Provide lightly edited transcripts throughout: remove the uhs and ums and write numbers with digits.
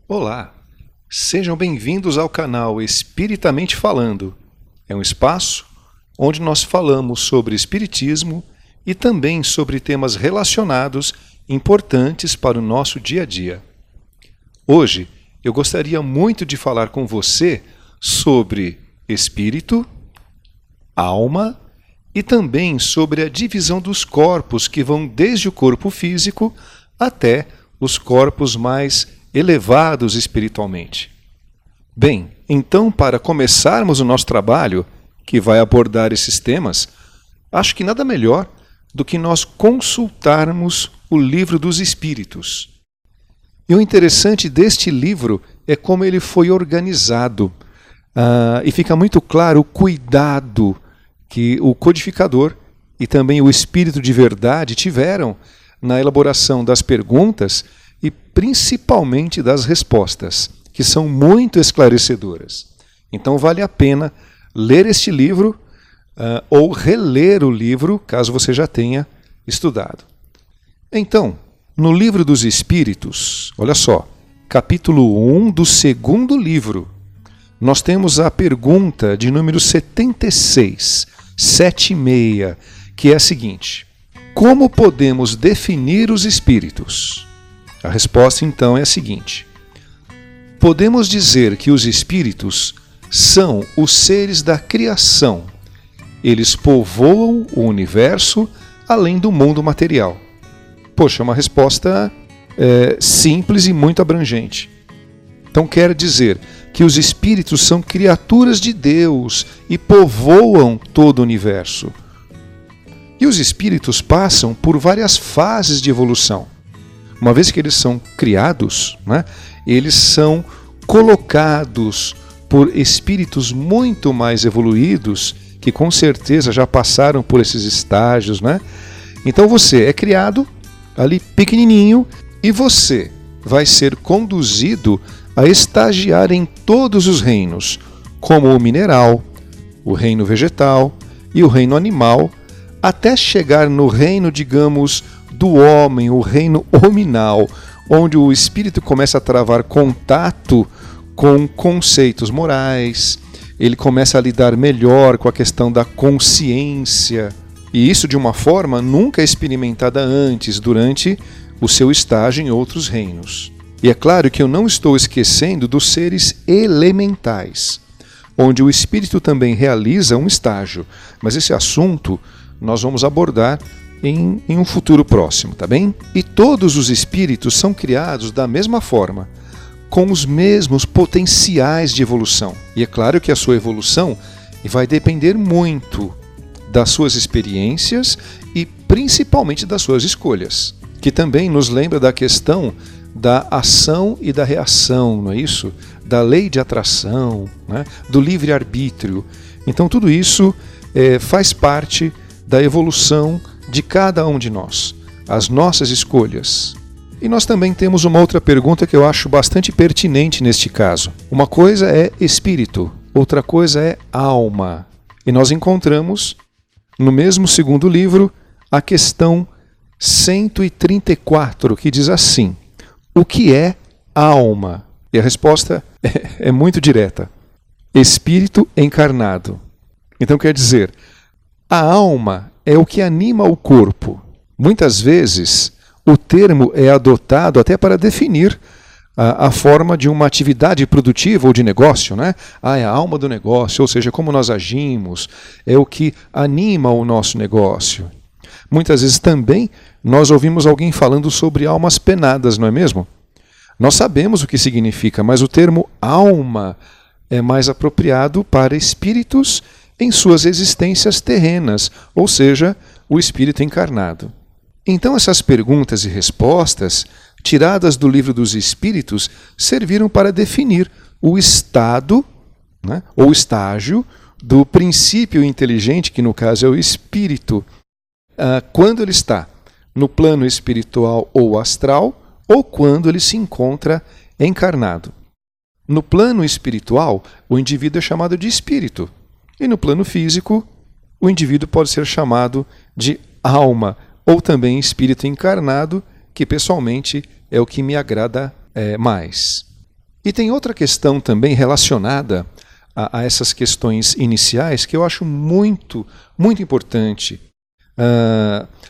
Olá, sejam bem-vindos ao canal Espiritamente Falando. É um espaço onde nós falamos sobre espiritismo e também sobre temas relacionados importantes para o nosso dia a dia. Hoje eu gostaria muito de falar com você sobre espírito, alma e também sobre a divisão dos corpos que vão desde o corpo físico até os corpos mais elevados espiritualmente. Bem, então para começarmos o nosso trabalho, que vai abordar esses temas, acho que nada melhor do que nós consultarmos o Livro dos Espíritos. E o interessante deste livro é como ele foi organizado. E fica muito claro o cuidado que o codificador e também o Espírito de Verdade tiveram na elaboração das perguntas e principalmente das respostas, que são muito esclarecedoras. Então vale a pena ler este livro ou reler o livro, caso você já tenha estudado. Então, no Livro dos Espíritos, olha só, capítulo 1 do segundo livro, nós temos a pergunta de número 76, 76, que é a seguinte: como podemos definir os espíritos? A resposta, então, é a seguinte: podemos dizer que os espíritos são os seres da criação. Eles povoam o universo além do mundo material. Poxa, é uma resposta simples e muito abrangente. Então quer dizer que os espíritos são criaturas de Deus e povoam todo o universo. E os espíritos passam por várias fases de evolução. Uma vez que eles são criados, eles são colocados por espíritos muito mais evoluídos, que com certeza já passaram por esses estágios. Então você é criado ali pequenininho e você vai ser conduzido a estagiar em todos os reinos, como o mineral, o reino vegetal e o reino animal, até chegar no reino, digamos, do homem, o reino hominal, onde o espírito começa a travar contato com conceitos morais, ele começa a lidar melhor com a questão da consciência, e isso de uma forma nunca experimentada antes, durante o seu estágio em outros reinos. E é claro que eu não estou esquecendo dos seres elementais, onde o espírito também realiza um estágio, mas esse assunto nós vamos abordar em um futuro próximo, tá bem? E todos os espíritos são criados da mesma forma, com os mesmos potenciais de evolução. E é claro que a sua evolução vai depender muito das suas experiências e principalmente das suas escolhas, que também nos lembra da questão da ação e da reação, não é isso? Da lei de atração, do livre-arbítrio. Então tudo isso faz parte da evolução de cada um de nós, as nossas escolhas. E nós também temos uma outra pergunta que eu acho bastante pertinente neste caso. Uma coisa é espírito, outra coisa é alma. E nós encontramos, no mesmo segundo livro, a questão 134, que diz assim: o que é alma? E a resposta é muito direta: espírito encarnado. Então quer dizer, a alma é o que anima o corpo. Muitas vezes o termo é adotado até para definir a forma de uma atividade produtiva ou de negócio, é a alma do negócio, ou seja, como nós agimos, é o que anima o nosso negócio. Muitas vezes também nós ouvimos alguém falando sobre almas penadas, não é mesmo? Nós sabemos o que significa, mas o termo alma é mais apropriado para espíritos em suas existências terrenas, ou seja, o espírito encarnado. Então essas perguntas e respostas, tiradas do Livro dos Espíritos, serviram para definir o estado, ou estágio, do princípio inteligente, que no caso é o espírito, quando ele está no plano espiritual ou astral, ou quando ele se encontra encarnado. No plano espiritual, o indivíduo é chamado de espírito. E no plano físico, o indivíduo pode ser chamado de alma, ou também espírito encarnado, que pessoalmente é o que me agrada mais. E tem outra questão também relacionada a essas questões iniciais que eu acho muito importante.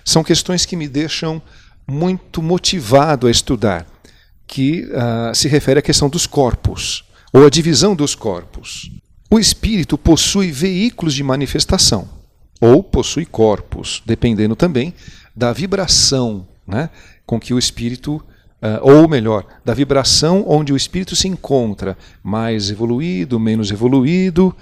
São questões que me deixam muito motivado a estudar, que se refere à questão dos corpos, ou a divisão dos corpos. O espírito possui veículos de manifestação, ou possui corpos, dependendo também da vibração, né, com que o espírito, ou melhor, da vibração onde o espírito se encontra, mais evoluído, menos evoluído,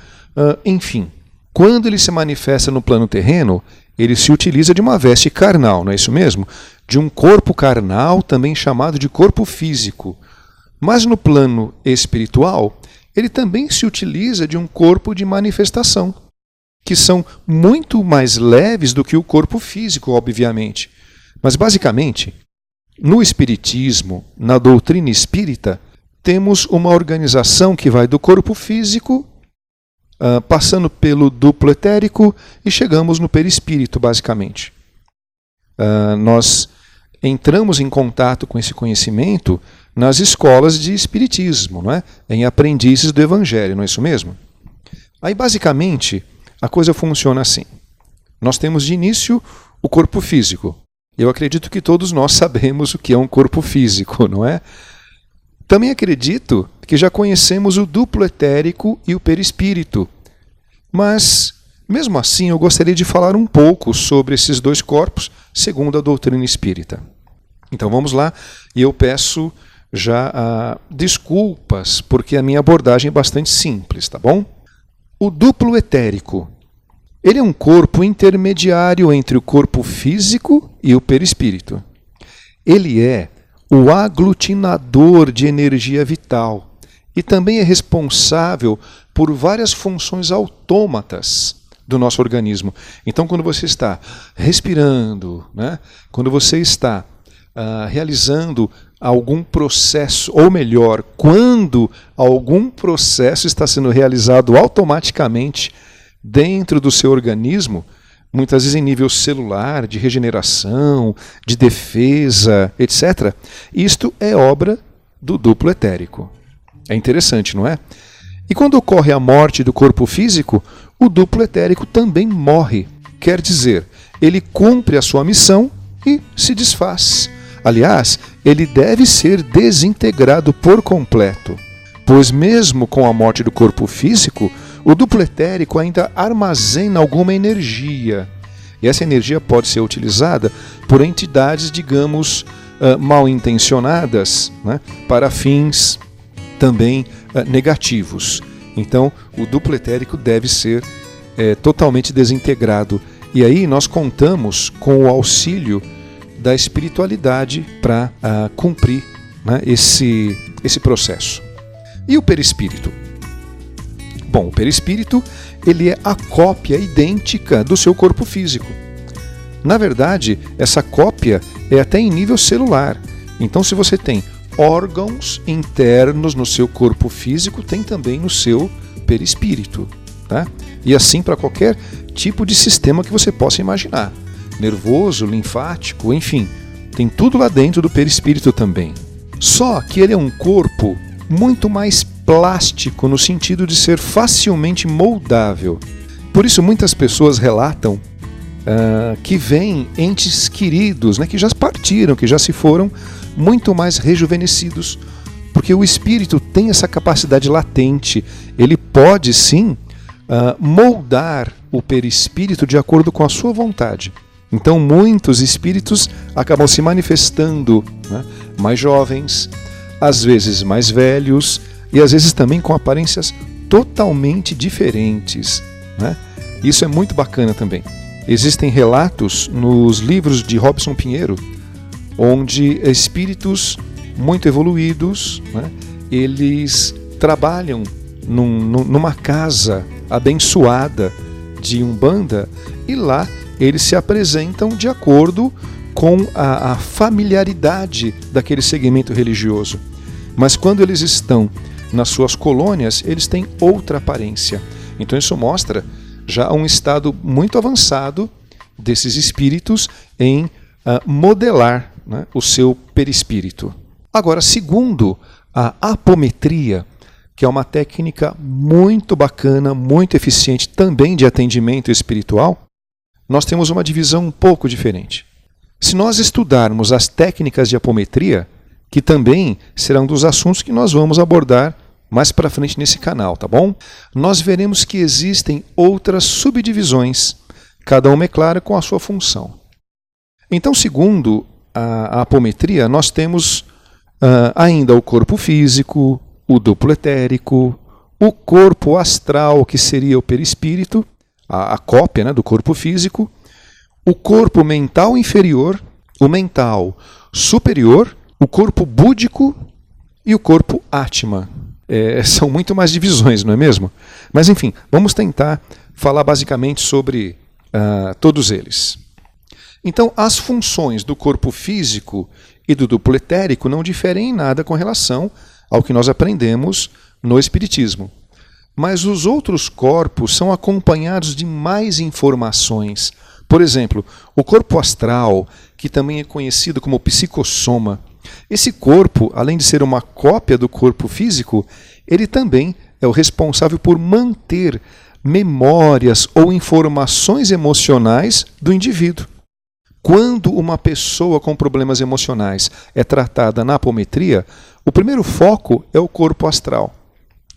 enfim. Quando ele se manifesta no plano terreno, ele se utiliza de uma veste carnal, não é isso mesmo? De um corpo carnal, também chamado de corpo físico. Mas no plano espiritual, ele também se utiliza de um corpo de manifestação, que são muito mais leves do que o corpo físico, obviamente. Mas, basicamente, no espiritismo, na doutrina espírita, temos uma organização que vai do corpo físico, passando pelo duplo etérico e chegamos no perispírito, basicamente. Nós entramos em contato com esse conhecimento nas escolas de espiritismo, não é? Em aprendizes do evangelho, não é isso mesmo? Aí, basicamente, a coisa funciona assim. Nós temos de início o corpo físico. Eu acredito que todos nós sabemos o que é um corpo físico, não é? Também acredito que já conhecemos o duplo etérico e o perispírito. Mas, mesmo assim, eu gostaria de falar um pouco sobre esses dois corpos, segundo a doutrina espírita. Então vamos lá, e eu peço já desculpas, porque a minha abordagem é bastante simples, tá bom? O duplo etérico, ele é um corpo intermediário entre o corpo físico e o perispírito. Ele é o aglutinador de energia vital e também é responsável por várias funções autômatas do nosso organismo. Então, quando você está respirando, né? Quando você está realizando algum processo, ou melhor, quando algum processo está sendo realizado automaticamente dentro do seu organismo, muitas vezes em nível celular, de regeneração, de defesa, etc., isto é obra do duplo etérico. É interessante, não é? E quando ocorre a morte do corpo físico, o duplo etérico também morre. Quer dizer, ele cumpre a sua missão e se desfaz. Aliás, ele deve ser desintegrado por completo, pois mesmo com a morte do corpo físico, o duplo etérico ainda armazena alguma energia. E essa energia pode ser utilizada por entidades, digamos, mal intencionadas, né, para fins também negativos. Então, o duplo etérico deve ser totalmente desintegrado. E aí nós contamos com o auxílio da espiritualidade para cumprir, né, esse processo. E o perispírito? Bom, o perispírito ele é a cópia idêntica do seu corpo físico. Na verdade, essa cópia é até em nível celular. Então, se você tem órgãos internos no seu corpo físico, tem também no seu perispírito. Tá? E assim para qualquer tipo de sistema que você possa imaginar. Nervoso, linfático, enfim, tem tudo lá dentro do perispírito também. Só que ele é um corpo muito mais plástico no sentido de ser facilmente moldável. Por isso muitas pessoas relatam que veem entes queridos, né, que já partiram, que já se foram, muito mais rejuvenescidos, porque o espírito tem essa capacidade latente, ele pode sim moldar o perispírito de acordo com a sua vontade. Então muitos espíritos acabam se manifestando, né, mais jovens, às vezes mais velhos e às vezes também com aparências totalmente diferentes, né? Isso é muito bacana também. Existem relatos nos livros de Robson Pinheiro onde espíritos muito evoluídos, né, eles trabalham numa casa abençoada de Umbanda e lá eles se apresentam de acordo com a familiaridade daquele segmento religioso. Mas quando eles estão nas suas colônias, eles têm outra aparência. Então isso mostra já um estado muito avançado desses espíritos em modelar, né, o seu perispírito. Agora, segundo a apometria, que é uma técnica muito bacana, muito eficiente também de atendimento espiritual, nós temos uma divisão um pouco diferente. Se nós estudarmos as técnicas de apometria, que também será um dos assuntos que nós vamos abordar mais para frente nesse canal, tá bom? Nós veremos que existem outras subdivisões, cada uma é clara com a sua função. Então, segundo a apometria, nós temos ainda o corpo físico, o duplo etérico, o corpo astral, que seria o perispírito, a cópia, né, do corpo físico, o corpo mental inferior, o mental superior, o corpo búdico e o corpo Atma. São muito mais divisões, não é mesmo? Mas enfim, vamos tentar falar basicamente sobre todos eles. Então, as funções do corpo físico e do duplo etérico não diferem em nada com relação ao que nós aprendemos no Espiritismo. Mas os outros corpos são acompanhados de mais informações. Por exemplo, o corpo astral, que também é conhecido como psicossoma. Esse corpo, além de ser uma cópia do corpo físico, ele também é o responsável por manter memórias ou informações emocionais do indivíduo. Quando uma pessoa com problemas emocionais é tratada na apometria, o primeiro foco é o corpo astral,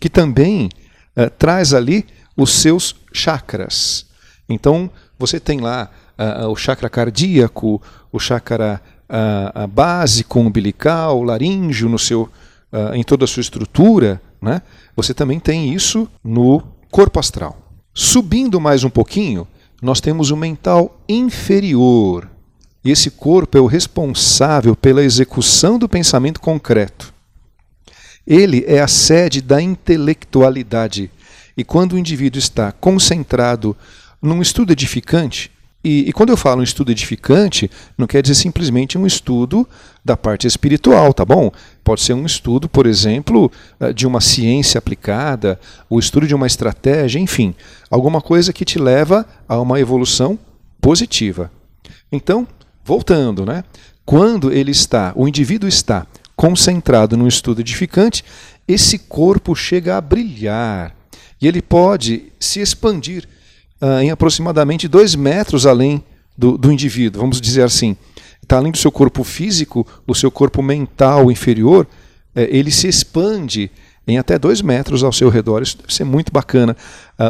que também traz ali os seus chakras. Então, você tem lá o chakra cardíaco, o chakra básico, umbilical, laríngeo, em toda a sua estrutura, né? Você também tem isso no corpo astral. Subindo mais um pouquinho, nós temos o mental inferior. E esse corpo é o responsável pela execução do pensamento concreto. Ele é a sede da intelectualidade. E quando o indivíduo está concentrado num estudo edificante, e quando eu falo um estudo edificante, não quer dizer simplesmente um estudo da parte espiritual, tá bom? Pode ser um estudo, por exemplo, de uma ciência aplicada, o estudo de uma estratégia, enfim, alguma coisa que te leva a uma evolução positiva. Então, voltando, né? Quando o indivíduo está concentrado num estudo edificante, esse corpo chega a brilhar e ele pode se expandir em aproximadamente 2 metros além do indivíduo, vamos dizer assim. Tá, além do seu corpo físico, o seu corpo mental inferior, ele se expande em até 2 metros ao seu redor. Isso deve ser muito bacana.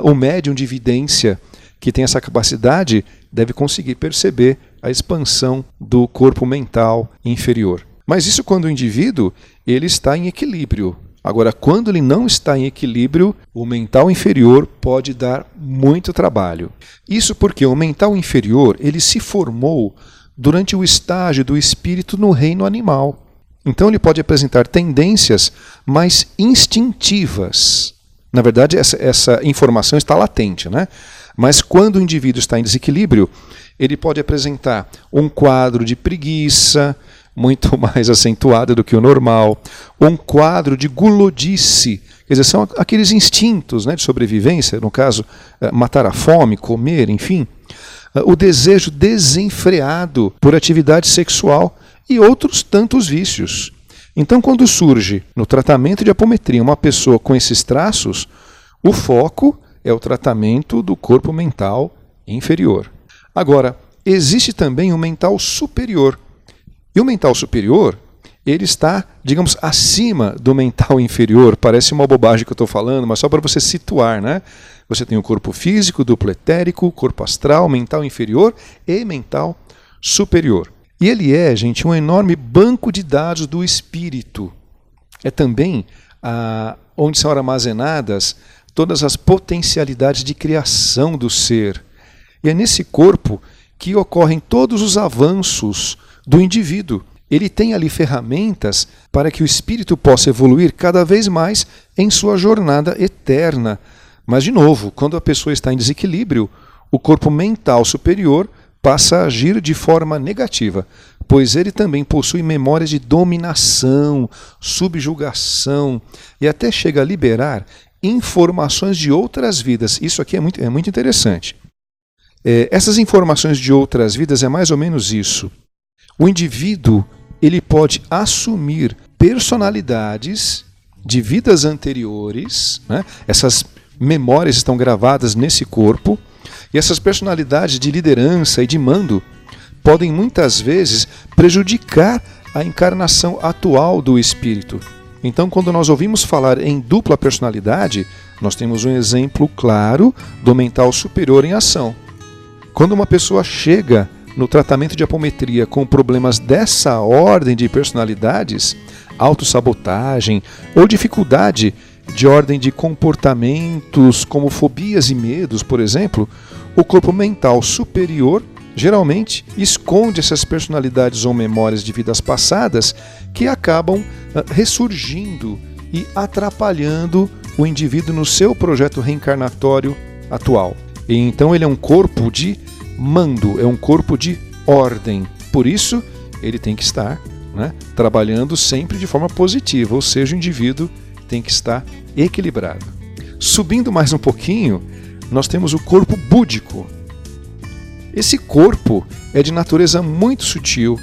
O médium de vidência que tem essa capacidade deve conseguir perceber a expansão do corpo mental inferior. Mas isso quando o indivíduo ele está em equilíbrio. Agora, quando ele não está em equilíbrio, o mental inferior pode dar muito trabalho. Isso porque o mental inferior ele se formou durante o estágio do espírito no reino animal. Então ele pode apresentar tendências mais instintivas. Na verdade, essa informação está latente, né? Mas quando o indivíduo está em desequilíbrio, ele pode apresentar um quadro de preguiça, muito mais acentuada do que o normal, um quadro de gulodice, quer dizer, são aqueles instintos, né, de sobrevivência, no caso, matar a fome, comer, enfim, o desejo desenfreado por atividade sexual e outros tantos vícios. Então, quando surge no tratamento de apometria uma pessoa com esses traços, o foco é o tratamento do corpo mental inferior. Agora, existe também o mental superior. E o mental superior, ele está, digamos, acima do mental inferior. Parece uma bobagem que eu estou falando, mas só para você situar, né? Você tem o corpo físico, duplo etérico, corpo astral, mental inferior e mental superior. E ele é, gente, um enorme banco de dados do espírito. É também onde são armazenadas todas as potencialidades de criação do ser. E é nesse corpo que ocorrem todos os avanços do indivíduo. Ele tem ali ferramentas para que o espírito possa evoluir cada vez mais em sua jornada eterna. Mas, de novo, quando a pessoa está em desequilíbrio, o corpo mental superior passa a agir de forma negativa, pois ele também possui memórias de dominação, subjugação e até chega a liberar informações de outras vidas. Isso aqui é muito interessante. Essas informações de outras vidas é mais ou menos isso. O indivíduo ele pode assumir personalidades de vidas anteriores, né? Essas memórias estão gravadas nesse corpo, e essas personalidades de liderança e de mando podem muitas vezes prejudicar a encarnação atual do espírito. Então, quando nós ouvimos falar em dupla personalidade, nós temos um exemplo claro do mental superior em ação. Quando uma pessoa chega no tratamento de apometria com problemas dessa ordem de personalidades, autossabotagem ou dificuldade de ordem de comportamentos como fobias e medos, por exemplo, o corpo mental superior geralmente esconde essas personalidades ou memórias de vidas passadas que acabam ressurgindo e atrapalhando o indivíduo no seu projeto reencarnatório atual. E então ele é um corpo de mando, é um corpo de ordem. Por isso, ele tem que estar, né, trabalhando sempre de forma positiva, ou seja, o indivíduo tem que estar equilibrado. Subindo mais um pouquinho, nós temos o corpo búdico. Esse corpo é de natureza muito sutil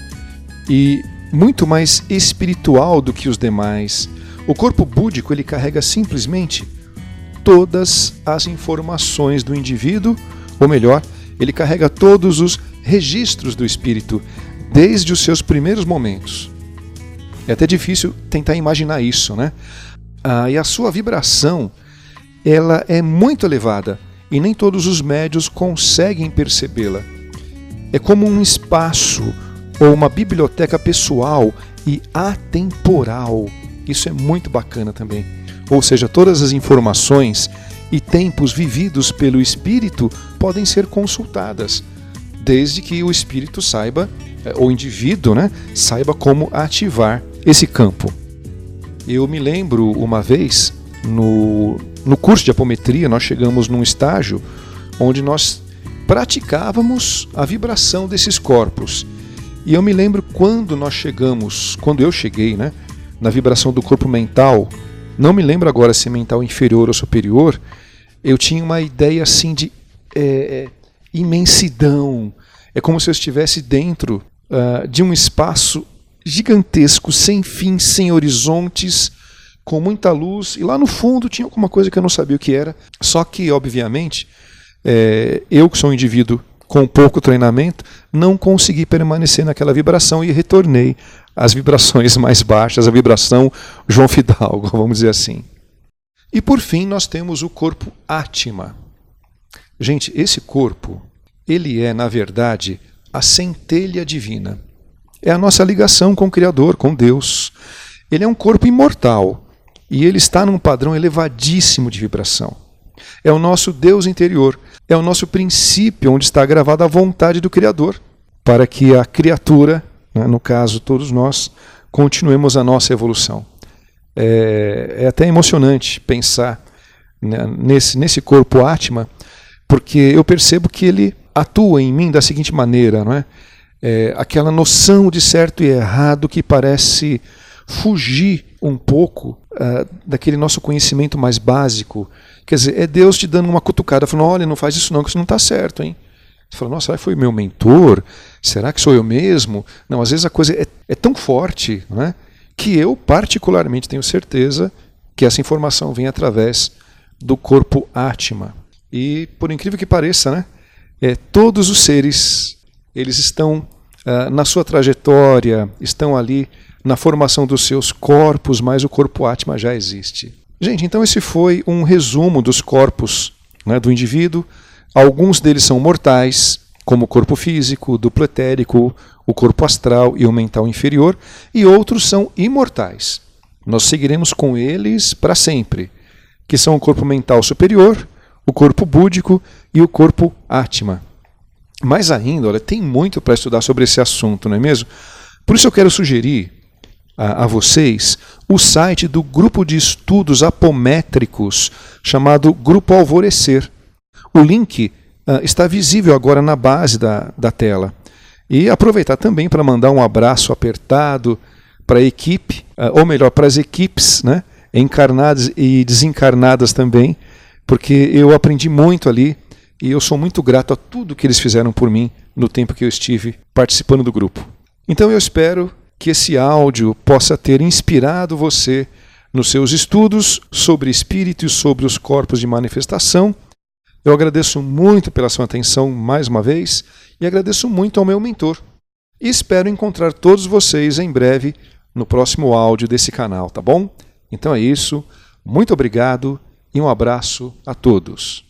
e muito mais espiritual do que os demais. O corpo búdico ele carrega simplesmente todas as informações do indivíduo, ou melhor, ele carrega todos os registros do espírito, desde os seus primeiros momentos. É até difícil tentar imaginar isso, né? E a sua vibração ela é muito elevada e nem todos os médiuns conseguem percebê-la. É como um espaço ou uma biblioteca pessoal e atemporal. Isso é muito bacana também. Ou seja, todas as informações e tempos vividos pelo espírito podem ser consultadas, desde que o espírito saiba, o indivíduo, né, saiba como ativar esse campo. Eu me lembro uma vez, no curso de apometria, nós chegamos num estágio onde nós praticávamos a vibração desses corpos. E eu me lembro quando eu cheguei, né, na vibração do corpo mental, não me lembro agora se mental inferior ou superior, eu tinha uma ideia assim de imensidão. É como se eu estivesse dentro de um espaço gigantesco, sem fim, sem horizontes, com muita luz, e lá no fundo tinha alguma coisa que eu não sabia o que era. Só que, obviamente, eu que sou um indivíduo com pouco treinamento, não consegui permanecer naquela vibração e retornei às vibrações mais baixas, a vibração João Fidalgo, vamos dizer assim. E por fim nós temos o corpo Atma. Gente, esse corpo, ele é, na verdade, a centelha divina. É a nossa ligação com o Criador, com Deus. Ele é um corpo imortal e ele está num padrão elevadíssimo de vibração. É o nosso Deus interior, é o nosso princípio onde está gravada a vontade do Criador, para que a criatura, né, no caso todos nós, continuemos a nossa evolução. É até emocionante pensar, né, nesse corpo Atma, porque eu percebo que ele atua em mim da seguinte maneira, não é? Aquela noção de certo e errado que parece fugir um pouco daquele nosso conhecimento mais básico. Quer dizer, é Deus te dando uma cutucada, falando, olha, não faz isso não, que isso não está certo, hein? Você fala, nossa, será que foi meu mentor? Será que sou eu mesmo? Não, às vezes a coisa é tão forte, não é? Que eu particularmente tenho certeza que essa informação vem através do corpo Atma. E por incrível que pareça, né? Todos os seres, eles estão na sua trajetória, estão ali na formação dos seus corpos, mas o corpo Atma já existe. Gente, então esse foi um resumo dos corpos, né, do indivíduo. Alguns deles são mortais, como o corpo físico, duplo etérico, o corpo astral e o mental inferior, e outros são imortais. Nós seguiremos com eles para sempre, que são o corpo mental superior, o corpo búdico e o corpo Atma. Mais ainda, olha, tem muito para estudar sobre esse assunto, não é mesmo? Por isso eu quero sugerir a vocês o site do grupo de estudos apométricos chamado Grupo Alvorecer. O link está visível agora na base da tela. E aproveitar também para mandar um abraço apertado para a equipe, ou melhor, para as equipes, né, encarnadas e desencarnadas também, porque eu aprendi muito ali e eu sou muito grato a tudo que eles fizeram por mim no tempo que eu estive participando do grupo. Então eu espero que esse áudio possa ter inspirado você nos seus estudos sobre espírito e sobre os corpos de manifestação. Eu agradeço muito pela sua atenção mais uma vez e agradeço muito ao meu mentor. E espero encontrar todos vocês em breve no próximo áudio desse canal, tá bom? Então é isso, muito obrigado e um abraço a todos.